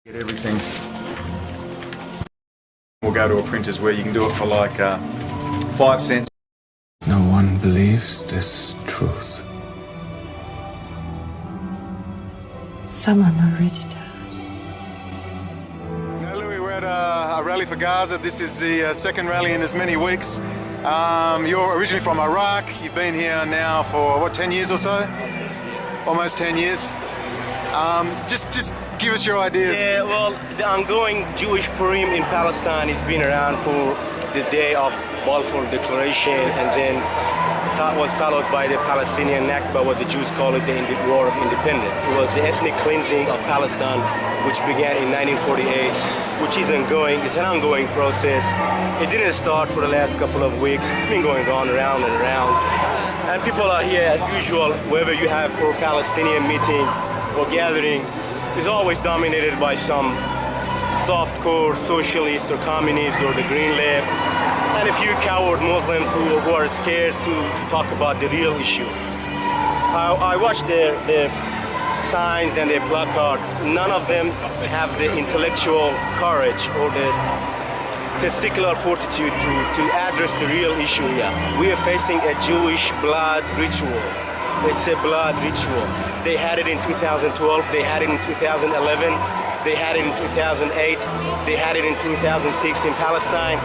Get everything. We'll go to a printer's where you can do it for like 5 cents. No one believes this truth. Someone already does. Now, Louis, we're at a rally for Gaza. This is the second rally in as many weeks. You're originally from Iraq. You've been here now for, what, 10 years or so? Almost 10 years. Just give us your ideas. Yeah, well, the ongoing Jewish Purim in Palestine has been around for the day of Balfour Declaration, and then was followed by the Palestinian Nakba, what the Jews call it, the War of Independence. It was the ethnic cleansing of Palestine, which began in 1948, which is ongoing. It's an ongoing process. It didn't start for the last couple of weeks. It's been going on around and around. And people are here as usual, wherever you have for Palestinian meeting or gathering, is always dominated by some soft-core socialist or communist or the green left, and a few coward Muslims who are scared to talk about the real issue. I watched their signs and their placards. None of them have the intellectual courage or the testicular fortitude to address the real issue here. We are facing a Jewish blood ritual. It's a blood ritual. They had it in 2012, they had it in 2011, they had it in 2008, they had it in 2006 in Palestine.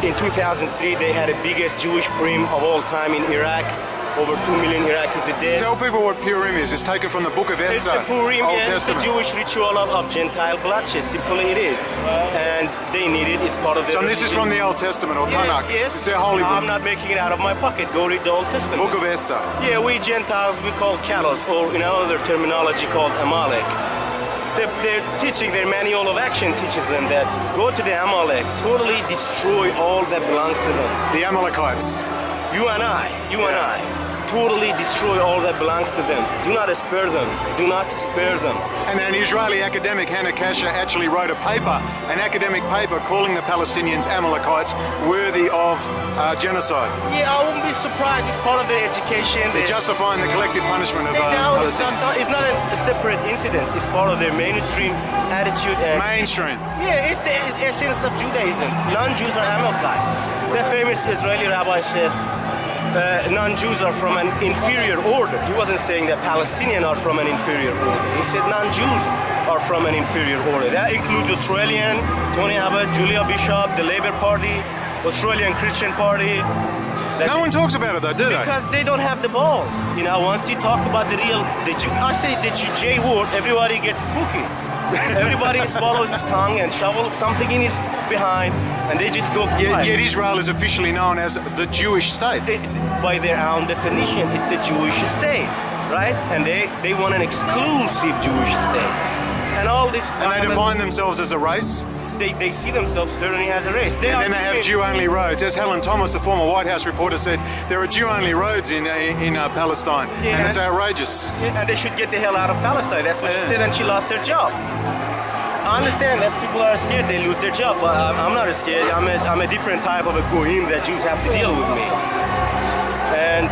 In 2003, they had the biggest Jewish Purim of all time in Iraq. Over 2 million Iraqis a day. Tell people what Purim is. It's taken from the book of It's Esther, the Purim, Old yeah, it's the Testament. Jewish ritual of Gentile bloodshed. Simply it is. And they need it. It's part of their So this is from the Old Testament, or Tanakh. Yes, yes. It's their holy I'm book. not making it out of my pocket. Go read the Old Testament. Book of Esther. Yeah, we Gentiles, we call callous, or in another terminology called Amalek. They're teaching, their manual of action teaches them that go to the Amalek, totally destroy all that belongs to them. The Amalekites. You and I, totally destroy all that belongs to them. Do not spare them. Do not spare them. And an Israeli academic, Hannah Kasher, actually wrote a paper, an academic paper, calling the Palestinians Amalekites worthy of genocide. Yeah, I wouldn't be surprised. It's part of their education. They're justifying the collective punishment of No, it's Palestinians. not a separate incident. It's part of their mainstream attitude. And Mainstream. yeah, it's the essence of Judaism. Non-Jews are Amalekite. The famous Israeli rabbi said, non-Jews are from an inferior order. He wasn't saying that Palestinians are from an inferior order. He said non-Jews are from an inferior order. That includes Australian, Tony Abbott, Julia Bishop, the Labour Party, Australian Christian Party. No one talks about it though, do they? Because they don't have the balls. You know, once you talk about the real, I say the J word, everybody gets spooky. Everybody swallows his tongue and shovel something in his behind, and they just go quiet. Yet Israel is officially known as the Jewish state. By their own definition, it's a Jewish state, right? And they want an exclusive Jewish state. And all this. And they define themselves as a race. They see themselves certainly as a race. And then they have Jew-only roads. As Helen Thomas, the former White House reporter, said, there are Jew-only roads in Palestine, Yeah, and it's outrageous. And they should get the hell out of Palestine. That's what she said, and she lost her job. I understand that people are scared they lose their job, but I'm not scared. I'm a different type of a goyim that Jews have to deal with me. And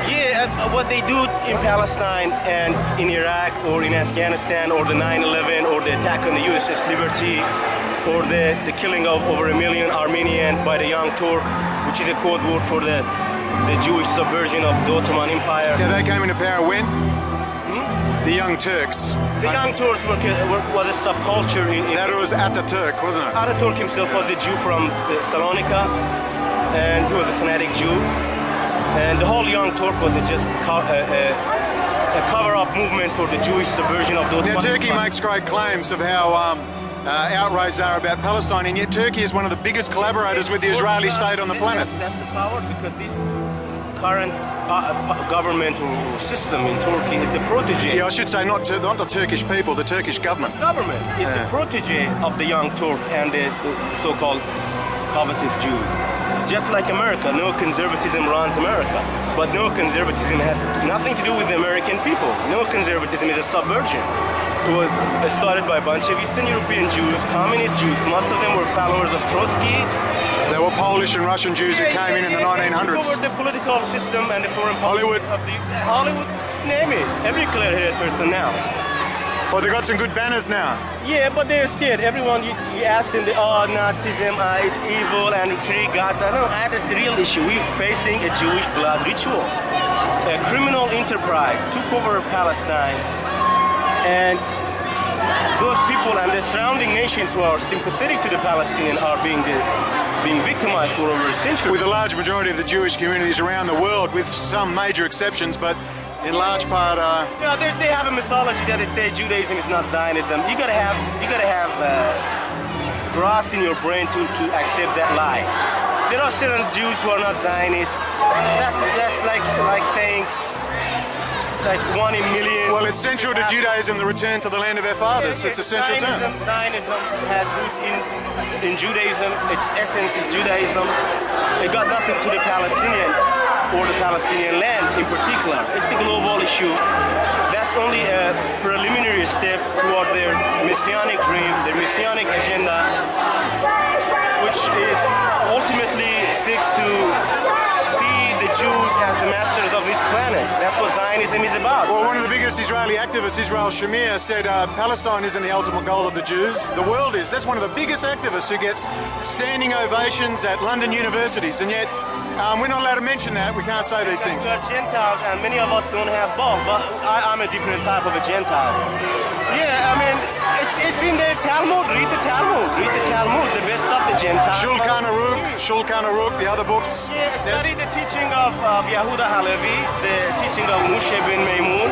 yeah, what they do in Palestine and in Iraq or in Afghanistan or the 9/11 or the attack on the USS Liberty or the killing of over 1 million Armenians by the Young Turk, which is a code word for the Jewish subversion of the Ottoman Empire. Yeah, they came into power when? The Young Turks. The Young Turks was a subculture in That was Ataturk, wasn't it? Ataturk himself was a Jew from Salonika, and he was a fanatic Jew. And the whole Young Turk was just a cover-up movement for the Jewish subversion of the Ottoman Now, Turkey Empire. makes great claims of how outraged they are about Palestine, and yet Turkey is one of the biggest collaborators with the Israeli state on the planet. That's the power, because this current government or system in Turkey is the protege. Yeah, I should say not the Turkish people, the Turkish government. Government is the protege of the Young Turk and the so-called covetous Jews. Just like America, no conservatism runs America, but no conservatism has nothing to do with the American people. No conservatism is a subversion. It was started by a bunch of Eastern European Jews, communist Jews. Most of them were followers of Trotsky. They were Polish and Russian Jews who came in the 1900s. Over the political system and the foreign policy Hollywood. of Hollywood, name it. Every clear-headed person now. Well, they got some good banners now. Yeah, but they're scared. Everyone, you ask them, Nazism is evil and three gods. No, that's the real issue. We're facing a Jewish blood ritual. A criminal enterprise took over Palestine, and those people and the surrounding nations who are sympathetic to the Palestinians are being victimized for over a century. With a large majority of the Jewish communities around the world, with some major exceptions, but in large part, yeah, they have a mythology that they say Judaism is not Zionism. You gotta have grass in your brain to accept that lie. There are certain Jews who are not Zionists. That's like saying like 1 in a million. well, it's central to Judaism, the return to the land of our fathers. It's a central term. Zionism has root in Judaism. Its essence is Judaism. It got nothing to the Palestinian or the Palestinian land in particular. It's a global issue. That's only a preliminary step toward their messianic dream, their messianic agenda, which is ultimately seeks to see the Jews as the masters of this planet. That's what Zionism is about. Well, one of the biggest Israeli activists, Israel Shamir, said Palestine isn't the ultimate goal of the Jews. The world is. That's one of the biggest activists who gets standing ovations at London universities, and yet we're not allowed to mention that. We can't say these things. We are Gentiles, and many of us don't have balls, but I'm a different type of a Gentile. Yeah, I mean, it's in the Talmud. Read the Talmud. Read the Talmud. The best of the Gentiles. Shulchan Aruch, the other books. Yeah, study the teaching of Yehuda Halevi, the teaching of Moshe ben Maimun.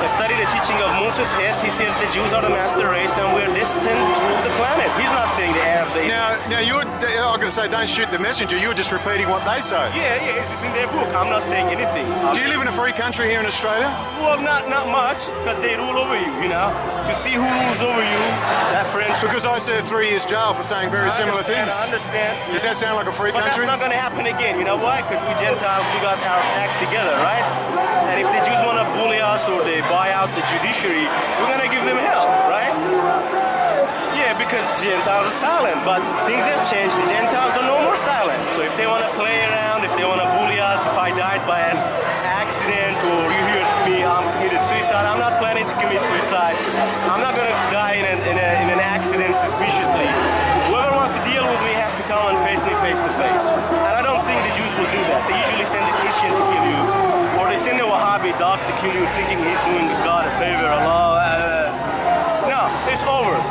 Study the teaching of Moses Hess. He says the Jews are the master race and we're destined to rule the planet. He's not saying the Arabs. Now I'm going to say, don't shoot the messenger. You're just repeating what they say. Yeah, it's in their book. I'm not saying anything. Do you live in a free country here in Australia? Well, not much, because they rule over you, you know. To see who rules over you, that French. Because I served 3 years jail for saying very similar things. I understand. Does that sound like a free But country? that's not going to happen again. You know why? Because we Gentiles, we got our act together, right? And if the Jews want to bully us or they buy out the judiciary, we're going to give them hell, right? Yeah, because Gentiles are silent, but things have changed. The Gentiles are no more silent. So if they want to play around, if they want to bully us, if I died by an accident or you hear me, I'm committed suicide, I'm not planning to commit suicide. I'm not going to die in an accident suspiciously. Whoever wants to deal with me has to come and face me face to face. And I don't think the Jews will do that. They usually send a Christian to kill you, or they send a Wahhabi dog to kill you thinking he's doing God a favor, Allah. No, it's over.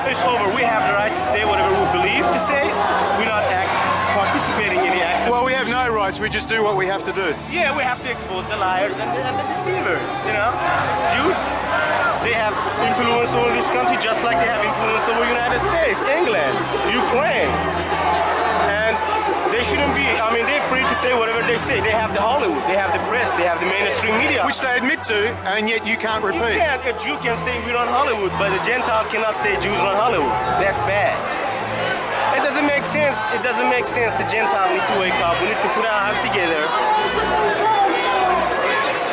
It's over. We have the right to say whatever we believe to say. We're not participating in the act. Well, we have no rights. We just do what we have to do. Yeah, we have to expose the liars and the deceivers, you know. Jews, they have influence over this country just like they have influence over the United States, England, Ukraine. And they shouldn't be, I mean, they're free to say whatever they say. They have the Hollywood, they have the press, they have the mainstream media. Which they admit to, and yet you can't repeat. A Jew can say we run Hollywood, but a Gentile cannot say Jews run Hollywood. That's bad. It doesn't make sense. It doesn't make sense. The Gentiles need to wake up. We need to put our act together.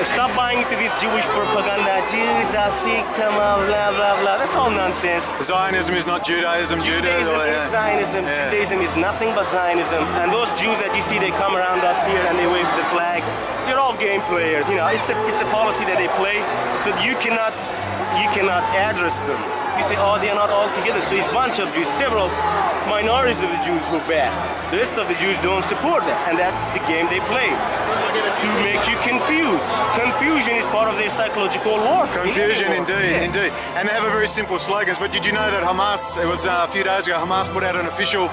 Stop buying into this Jewish propaganda. Jews are victim of blah, blah, blah. That's all nonsense. Zionism is not Judaism. Judaism is Zionism. Yeah. Judaism is nothing but Zionism. And those Jews that you see, they come around us here and they wave the flag. They're all game players. You know, it's a policy that they play. So you cannot address them. You say, oh, they're not all together. So it's a bunch of Jews, several minorities of the Jews who are bad. The rest of the Jews don't support them. And that's the game they play. To make you confused. Confusion is part of their psychological warfare. Confusion, indeed. And they have a very simple slogans. But did you know that Hamas, it was a few days ago, Hamas put out an official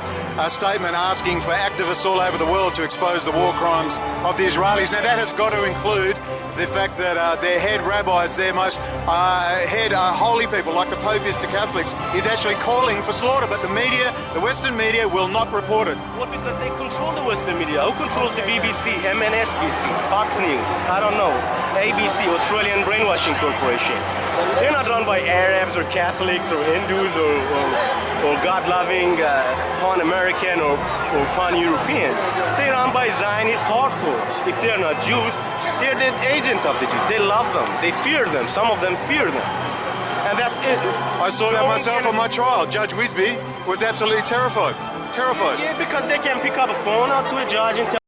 statement asking for activists all over the world to expose the war crimes of the Israelis. Now that has got to include the fact that their head rabbis, their most head holy people, like the Pope is to Catholics, is actually calling for slaughter. But the media, the Western media, will not report it. Well, because they control the Western media. Who controls the BBC, MNSBC, Fox News? I don't know. ABC, Australian Brainwashing Corporation. They're not run by Arabs or Catholics or Hindus or God-loving pan-American or pan-European. They're run by Zionist hardcores. If they're not Jews, they're the agent of the Jews. They love them. They fear them. Some of them fear them. And that's it. I saw that myself on my trial. Judge Wisby was absolutely terrified. Yeah, because they can pick up a phone up to a judge and tell